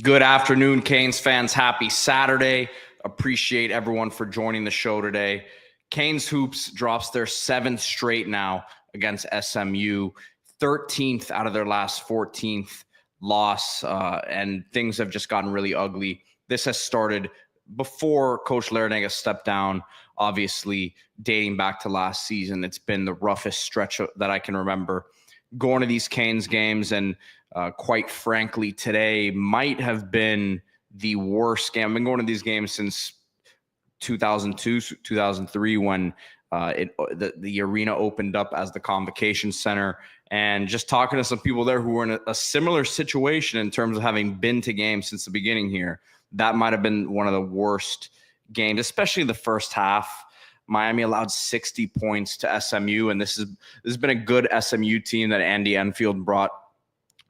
Good afternoon, Canes fans. Happy Saturday. Appreciate everyone for joining the show today. Canes Hoops drops their 7th straight now against SMU, 13th out of their last 14th loss, and things have just gotten really ugly. This has started before Coach Larrañaga stepped down, obviously dating back to last season. It's been the roughest stretch that I can remember going to these Canes games, and quite frankly, today might have been the worst game. I've been going to these games since 2002, 2003, when the arena opened up as the Convocation Center, and just talking to some people there who were in a similar situation in terms of having been to games since the beginning here. That might have been one of the worst games, especially the first half. Miami allowed 60 points to SMU, and this has been a good SMU team that Andy Enfield brought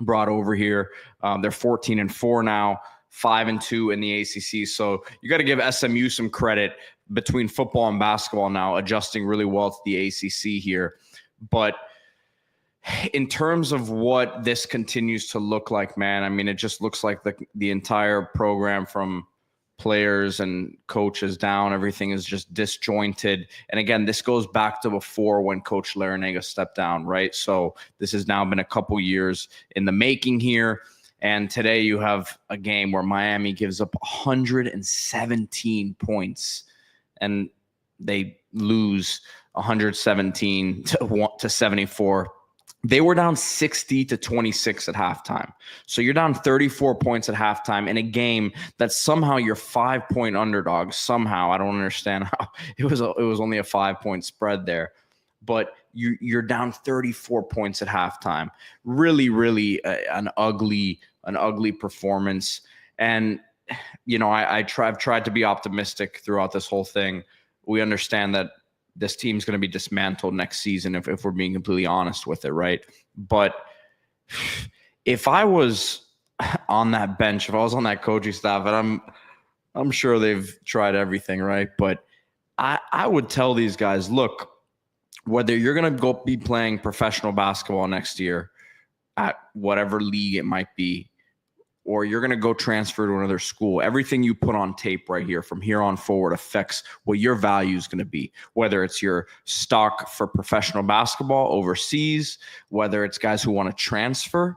over here. They're 14-4 now, 5-2 in the ACC. So you got to give SMU some credit between football and basketball now, adjusting really well to the ACC here. But in terms of what this continues to look like, man, I mean, it just looks like the entire program, from players and coaches down, everything is just disjointed. And again, this goes back to before when Coach Larrañaga stepped down, right? So this has now been a couple years in the making here. And today you have a game where Miami gives up 117 points and they lose 117 to 74. They were down 60-26 at halftime. So you're down 34 points at halftime in a game that somehow you're 5-point underdogs. Somehow, I don't understand how it was only a 5-point spread there, but you're down 34 points at halftime. Really, really an ugly performance. And I've tried to be optimistic throughout this whole thing. We understand that this team's going to be dismantled next season if we're being completely honest with it, right? But if I was on that bench, if I was on that coaching staff, and I'm sure they've tried everything, right? But I would tell these guys, look, whether you're going to go be playing professional basketball next year at whatever league it might be, or you're going to go transfer to another school, everything you put on tape right here from here on forward affects what your value is going to be, whether it's your stock for professional basketball overseas, whether it's guys who want to transfer,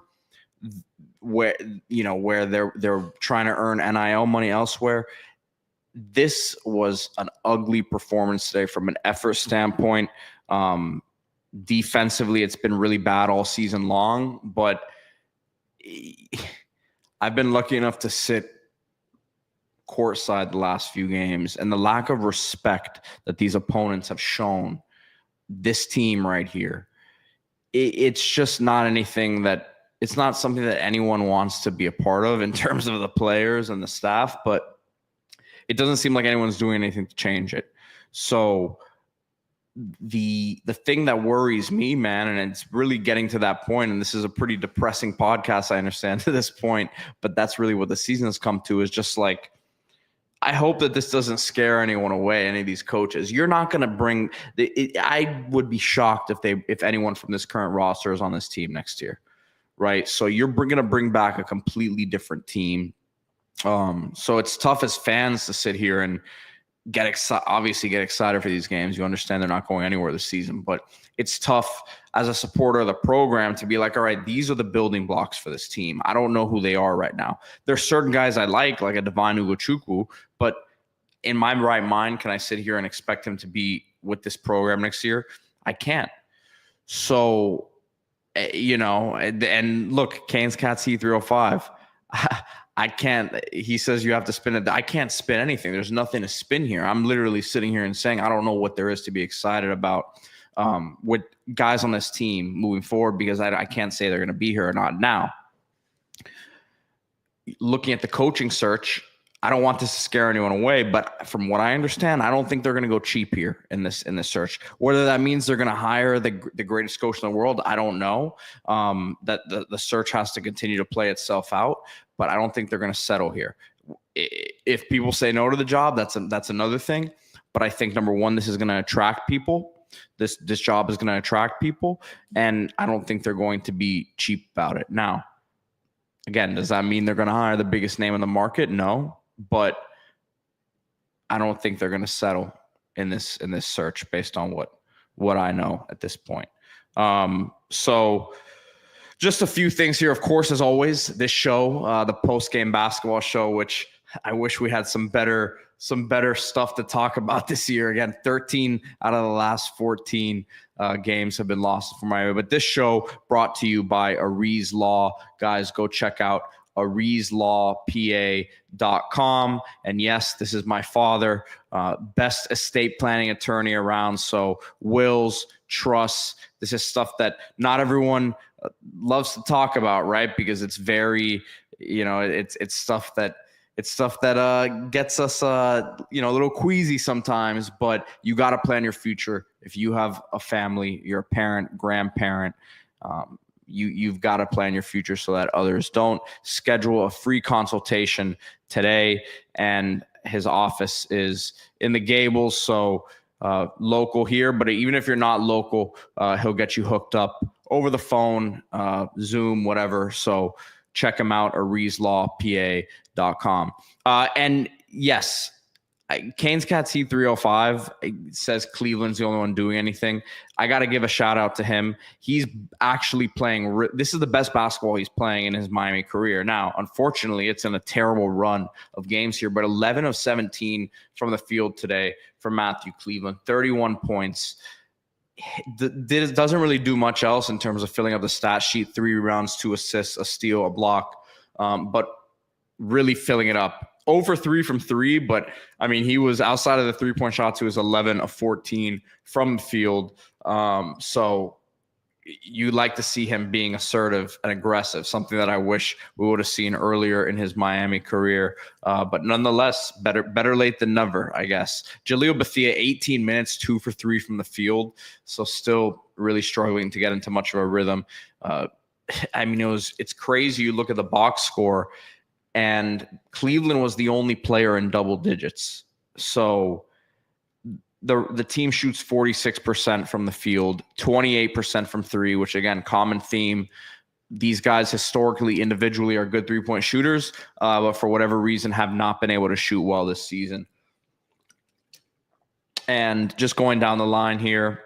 where they're trying to earn NIL money elsewhere. This was an ugly performance today from an effort standpoint. Defensively, it's been really bad all season long, but I've been lucky enough to sit courtside the last few games, and the lack of respect that these opponents have shown this team right here, it's just not anything that – it's not something that anyone wants to be a part of in terms of the players and the staff, but it doesn't seem like anyone's doing anything to change it. So the thing that worries me, man, and it's really getting to that point, and this is a pretty depressing podcast, I understand, to this point, but that's really what the season has come to, is just like, I hope that this doesn't scare anyone away, any of these coaches. You're not going to bring I would be shocked if anyone from this current roster is on this team next year, right? So you're going to bring back a completely different team. So it's tough as fans to sit here and get excited for these games. You understand they're not going anywhere this season, but it's tough as a supporter of the program to be like, all right, these are the building blocks for this team. I don't know who they are right now. There's certain guys I like a Divine Ugochukwu, but in my right mind, can I sit here and expect him to be with this program next year? I can't. So, and look, Canes Cats C305. I can't. He says you have to spin it. I can't spin anything. There's nothing to spin here. I'm literally sitting here and saying I don't know what there is to be excited about with guys on this team moving forward, because I can't say they're going to be here or not. Now, looking at the coaching search, I don't want this to scare anyone away, but from what I understand, I don't think they're going to go cheap here in this search. Whether that means they're going to hire the greatest coach in the world, I don't know. That the search has to continue to play itself out, but I don't think they're going to settle here. If people say no to the job, that's another thing. But I think, number one, this is going to attract people. This job is going to attract people, and I don't think they're going to be cheap about it. Now, Again, does that mean they're going to hire the biggest name in the market? No, but I don't think they're going to settle in this search based on what I know at this point. So just a few things here. Of course, as always, this show, the post-game basketball show, which I wish we had some better stuff to talk about this year. Again, 13 out of the last 14 games have been lost for Miami. But this show brought to you by Aries Law. Guys, go check out AriesLawPA.com. And yes, this is my father, best estate planning attorney around. So wills, trusts, this is stuff that not everyone loves to talk about, right? Because it's very, it's stuff that gets us, a little queasy sometimes, but you got to plan your future. If you have a family, you're a parent, grandparent, you've got to plan your future so that others don't. Schedule a free consultation today, and his office is in the Gables, so local here. But even if you're not local, he'll get you hooked up over the phone, Zoom, whatever. So check him out, AriesLawPA.com. And yes, Canes Cat C305 says Cleveland's the only one doing anything. I got to give a shout out to him. He's actually playing. This is the best basketball he's playing in his Miami career. Now, unfortunately, it's in a terrible run of games here, but 11 of 17 from the field today for Matthew Cleveland, 31 points. Doesn't really do much else in terms of filling up the stat sheet. 3 rebounds, 2 assists, a steal, a block, but really filling it up. 0 for 3 from 3, but I mean, he was outside of the 3-point shots. He was 11 of 14 from the field. So you like to see him being assertive and aggressive, something that I wish we would have seen earlier in his Miami career. But nonetheless, better late than never, I guess. Jaleel Bethia, 18 minutes, 2 for 3 from the field. So still really struggling to get into much of a rhythm. I mean, it's crazy. You look at the box score, and Cleveland was the only player in double digits. So the team shoots 46% from the field, 28% from 3, which again, common theme. These guys historically, individually are good 3-point shooters, but for whatever reason have not been able to shoot well this season. And just going down the line here,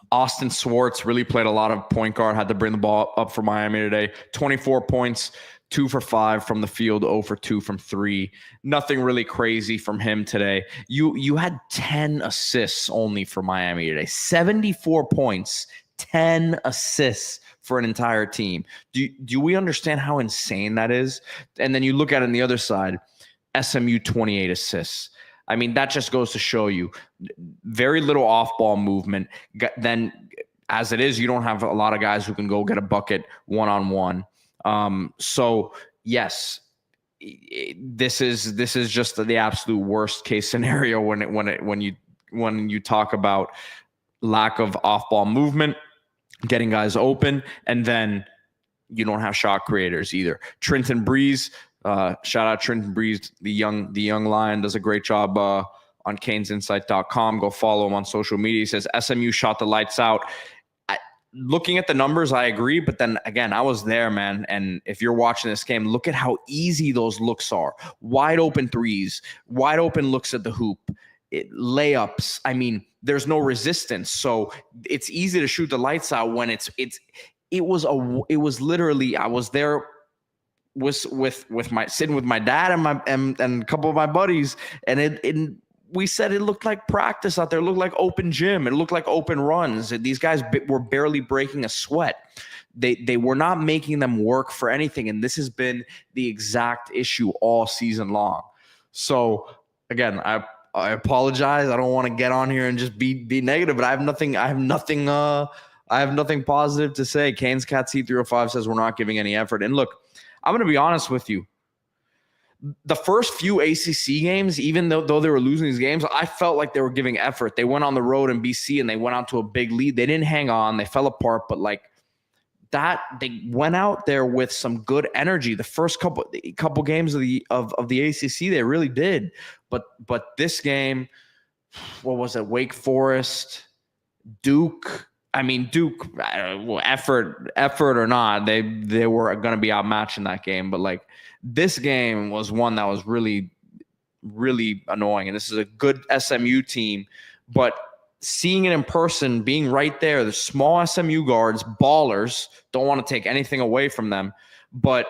Austin Swartz really played a lot of point guard, had to bring the ball up for Miami today. 24 points, 2 for 5 from the field, 0 for 2 from 3. Nothing really crazy from him today. You had 10 assists only for Miami today. 74 points, 10 assists for an entire team. Do we understand how insane that is? And then you look at it on the other side, SMU 28 assists. I mean, that just goes to show you very little off-ball movement. Then, as it is, you don't have a lot of guys who can go get a bucket one-on-one. So yes, this is just the absolute worst case scenario when you talk about lack of off-ball movement, getting guys open, and then you don't have shot creators either. Trenton Breeze. Shout out Trenton Breeze, the young lion, does a great job on CanesInsight.com. Go follow him on social media. He says SMU shot the lights out. Looking at the numbers, I agree, but then again, I was there, man. And if you're watching this game, look at how easy those looks are. Wide open threes, wide open looks at the hoop, layups. I mean, there's no resistance, so it's easy to shoot the lights out when it was literally, I was there. Was with my sitting with my dad and a couple of my buddies, and we said it looked like practice out there. It looked like open gym. It looked like open runs. These guys were barely breaking a sweat. They were not making them work for anything, and this has been the exact issue all season long. So again, I apologize. I don't want to get on here and just be negative, but I have nothing positive to say. Canes Cat C305 says we're not giving any effort. And look, I'm going to be honest with you. The first few ACC games, even though they were losing these games, I felt like they were giving effort. They went on the road in BC and they went out to a big lead. They didn't hang on. They fell apart, but like that, they went out there with some good energy. The first couple games of the ACC, they really did. But this game, what was it? Wake Forest, Duke. I mean, Duke, effort or not, they were going to be outmatched in that game. But like this game was one that was really, really annoying. And this is a good SMU team, but seeing it in person, being right there, the small SMU guards, ballers, don't want to take anything away from them. But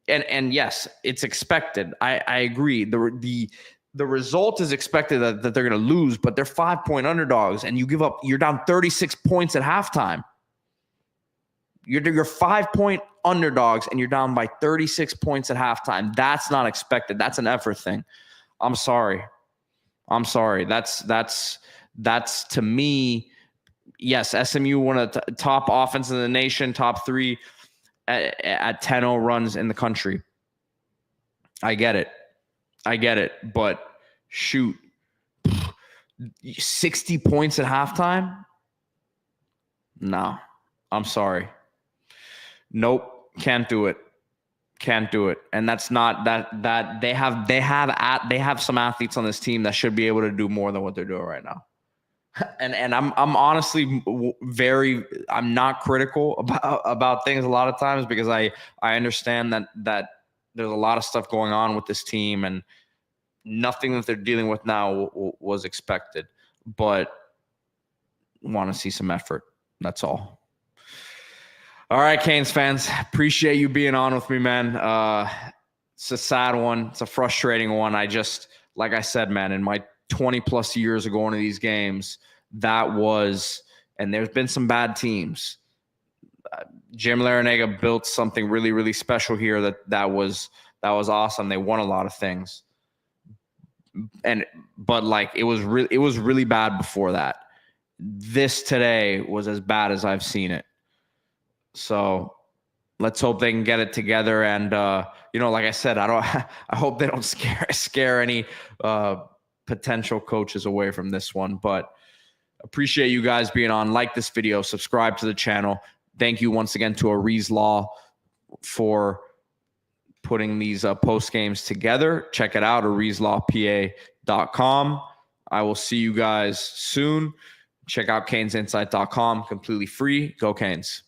and yes, it's expected. I agree. The result is expected that they're going to lose, but they're 5-point underdogs, and you're down 36 points at halftime. You're 5-point underdogs, and you're down by 36 points at halftime. That's not expected. That's an effort thing. I'm sorry. That's to me, yes, SMU one of the top offense in the nation, top 3 at 10-0 runs in the country. I get it. But shoot, 60 points at halftime? No, I'm sorry. Nope, can't do it. And that's not that they have some athletes on this team that should be able to do more than what they're doing right now. And I'm honestly I'm not critical about things a lot of times, because I understand that there's a lot of stuff going on with this team, and nothing that they're dealing with now was expected, but want to see some effort. That's all. All right, Canes fans, appreciate you being on with me, man. It's a sad one. It's a frustrating one. Like I said, man, in my 20 plus years of going to these games, and there's been some bad teams. Jim Larrañaga built something really, really special here. That was awesome. They won a lot of things, but like it was really bad before that. This today was as bad as I've seen it. So let's hope they can get it together. And like I said, I hope they don't scare any potential coaches away from this one. But appreciate you guys being on. Like this video, subscribe to the channel. Thank you once again to Aries Law for putting these post games together. Check it out, AriesLawPA.com. I will see you guys soon. Check out CanesInsight.com, completely free. Go Canes.